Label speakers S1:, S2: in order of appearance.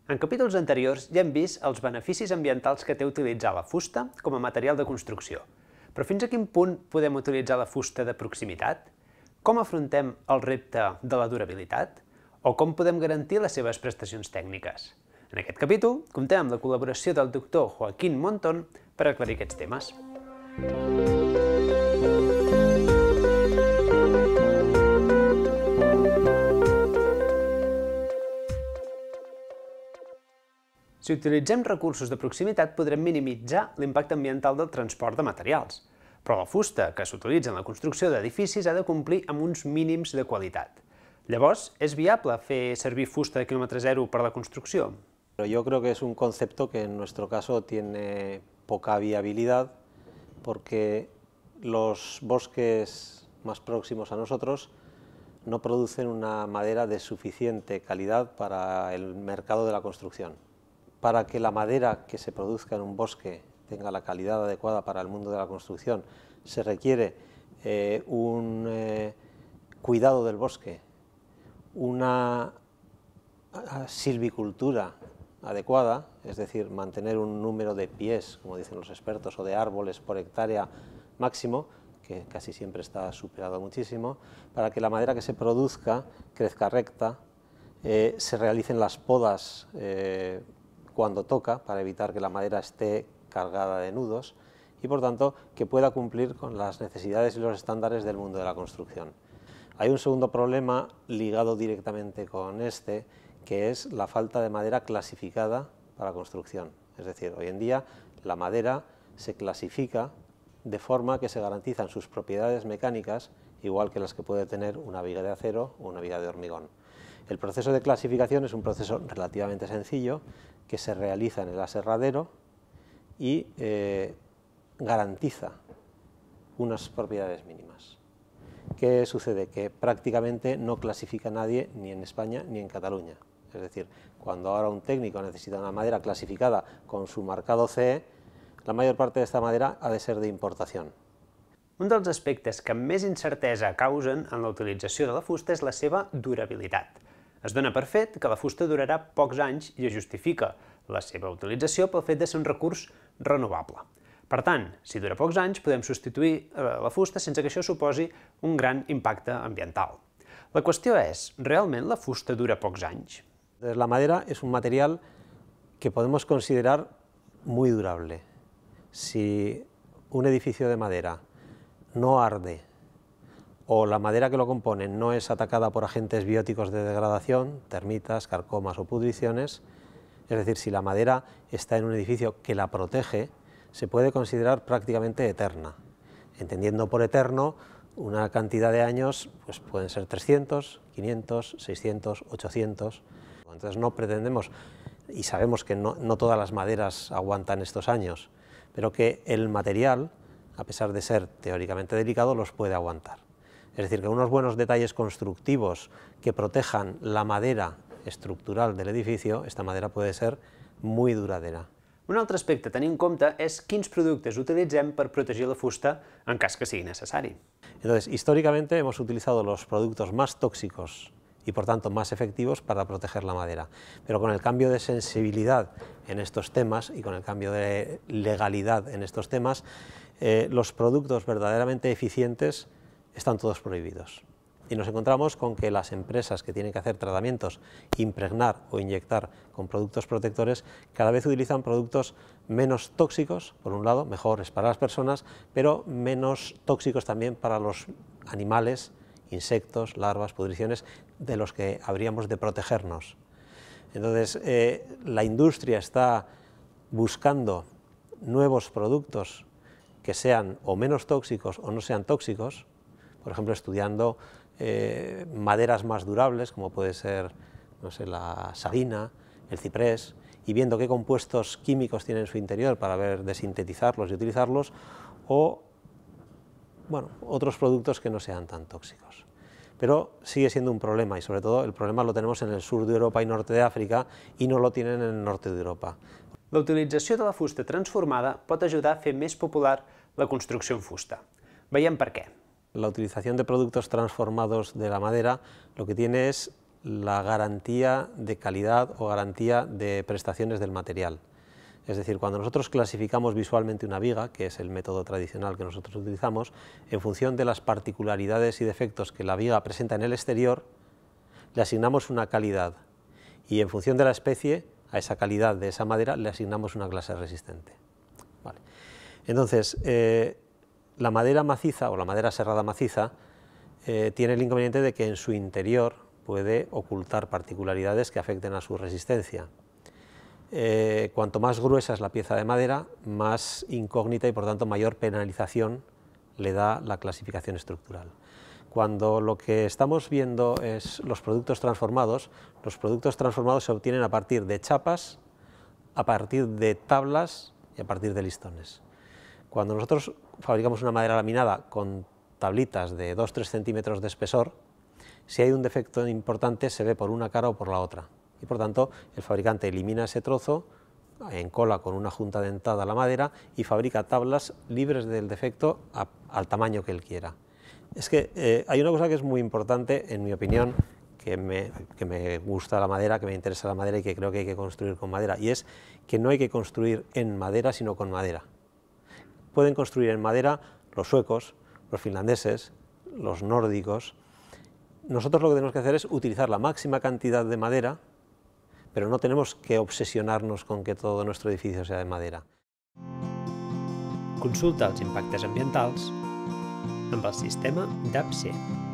S1: En capítols anteriors ja hem vist els beneficis ambientals que té utilitzar la fusta com a material de construcció. Però fins a quin punt podem utilitzar la fusta de proximitat? Com afrontem el repte de la durabilitat? O com podem garantir les seves prestacions tècniques? En aquest capítol comptem amb la col·laboració del doctor Joaquín Montón per aclarir aquests temes. Si utilitzem recursos de proximitat, podrem minimitzar l'impacte ambiental del transport de materials. Però la fusta que s'utilitza en la construcció d'edificis ha de complir amb uns mínims de qualitat. Llavors, és viable fer servir fusta de quilòmetre zero per a la construcció?
S2: Yo creo que es un concepto que en nuestro caso tiene poca viabilidad porque los bosques más próximos a nosotros no producen una madera de suficiente calidad para el mercado de la construcción. Para que la madera que se produzca en un bosque tenga la calidad adecuada para el mundo de la construcción, se requiere un cuidado del bosque, una silvicultura adecuada, es decir, mantener un número de pies, como dicen los expertos, o de árboles por hectárea máximo, que casi siempre está superado muchísimo, para que la madera que se produzca crezca recta, se realicen las podas cuando toca, para evitar que la madera esté cargada de nudos y, por tanto, que pueda cumplir con las necesidades y los estándares del mundo de la construcción. Hay un segundo problema ligado directamente con este, que es la falta de madera clasificada para construcción. Es decir, hoy en día la madera se clasifica de forma que se garantizan sus propiedades mecánicas, igual que las que puede tener una viga de acero o una viga de hormigón. El proceso de clasificación es un proceso relativamente sencillo que se realiza en el aserradero y garantiza unas propiedades mínimas. ¿Qué sucede? Que prácticamente no clasifica nadie ni en España ni en Cataluña. Es decir, cuando ahora un técnico necesita una madera clasificada con su marcado CE, la mayor parte de esta madera ha de ser de importación.
S1: Un dels aspectes que més incertesa causen en la utilització de la fusta és la seva durabilitat. Es dona per fet que la fusta durarà pocs anys i es justifica la seva utilització pel fet de ser un recurs renovable. Per tant, si dura pocs anys, podem substituir la fusta sense que això suposi un gran impacte ambiental. La qüestió és, ¿realment la fusta dura pocs anys?
S2: La madera es un material que podemos considerar muy durable. Si un edificio de madera no arde o la madera que lo compone no es atacada por agentes bióticos de degradación, termitas, carcomas o pudriciones, es decir, si la madera está en un edificio que la protege, se puede considerar prácticamente eterna, entendiendo por eterno una cantidad de años, pues pueden ser 300, 500, 600, 800. Entonces no pretendemos, y sabemos que no todas las maderas aguantan estos años, pero que el material, a pesar de ser teóricamente delicado, los puede aguantar. Es decir, que unos buenos detalles constructivos que protejan la madera estructural del edificio, esta madera puede ser muy duradera.
S1: Un altre aspecte a tenir en compte és quins productes utilitzem per protegir la fusta en cas que sigui necessari.
S2: Entonces, históricamente hemos utilizado los productos más tóxicos y por tanto más efectivos para proteger la madera. Pero con el cambio de sensibilidad en estos temas y con el cambio de legalidad en estos temas, los productos verdaderamente eficientes están todos prohibidos. Y nos encontramos con que las empresas que tienen que hacer tratamientos, impregnar o inyectar con productos protectores, cada vez utilizan productos menos tóxicos, por un lado, mejores para las personas, pero menos tóxicos también para los animales, insectos, larvas, pudriciones, de los que habríamos de protegernos. Entonces, la industria está buscando nuevos productos que sean o menos tóxicos o no sean tóxicos, por ejemplo, estudiando maderas más durables, como puede ser, no sé, la sabina, el ciprés, y viendo qué compuestos químicos tienen en su interior para ver de sintetizarlos y utilizarlos, o bueno, otros productos que no sean tan tóxicos. Pero sigue siendo un problema, y sobre todo el problema lo tenemos en el sur de Europa y norte de África, y no lo tienen en el norte de Europa.
S1: La utilització de la fusta transformada pot ajudar a fer més popular la construcció en fusta. Veiem per què.
S2: La utilización de productos transformados de la madera lo que tiene es la garantía de calidad o garantía de prestaciones del material. Es decir, cuando nosotros clasificamos visualmente una viga, que es el método tradicional que nosotros utilizamos, en función de las particularidades y defectos que la viga presenta en el exterior, le asignamos una calidad y en función de la especie, a esa calidad de esa madera le asignamos una clase resistente. Vale. Entonces, la madera maciza o la madera serrada maciza tiene el inconveniente de que en su interior puede ocultar particularidades que afecten a su resistencia. Cuanto más gruesa es la pieza de madera, más incógnita y por tanto mayor penalización le da la clasificación estructural. Cuando lo que estamos viendo es los productos transformados se obtienen a partir de chapas, a partir de tablas y a partir de listones. Cuando nosotros fabricamos una madera laminada con tablitas de 2-3 centímetros de espesor, si hay un defecto importante se ve por una cara o por la otra. Y por tanto el fabricante elimina ese trozo, encola con una junta dentada la madera y fabrica tablas libres del defecto al tamaño que él quiera. Es que hay una cosa que es muy importante, en mi opinión, que me gusta la madera, que me interesa la madera y que creo que hay que construir con madera, y es que no hay que construir en madera, sino con madera. Pueden construir en madera los suecos, los finlandeses, los nórdicos. Nosotros lo que tenemos que hacer es utilizar la máxima cantidad de madera, pero no tenemos que obsesionarnos con que todo nuestro edificio sea de madera.
S1: Consulta els impactes ambientals amb el sistema DAP-C.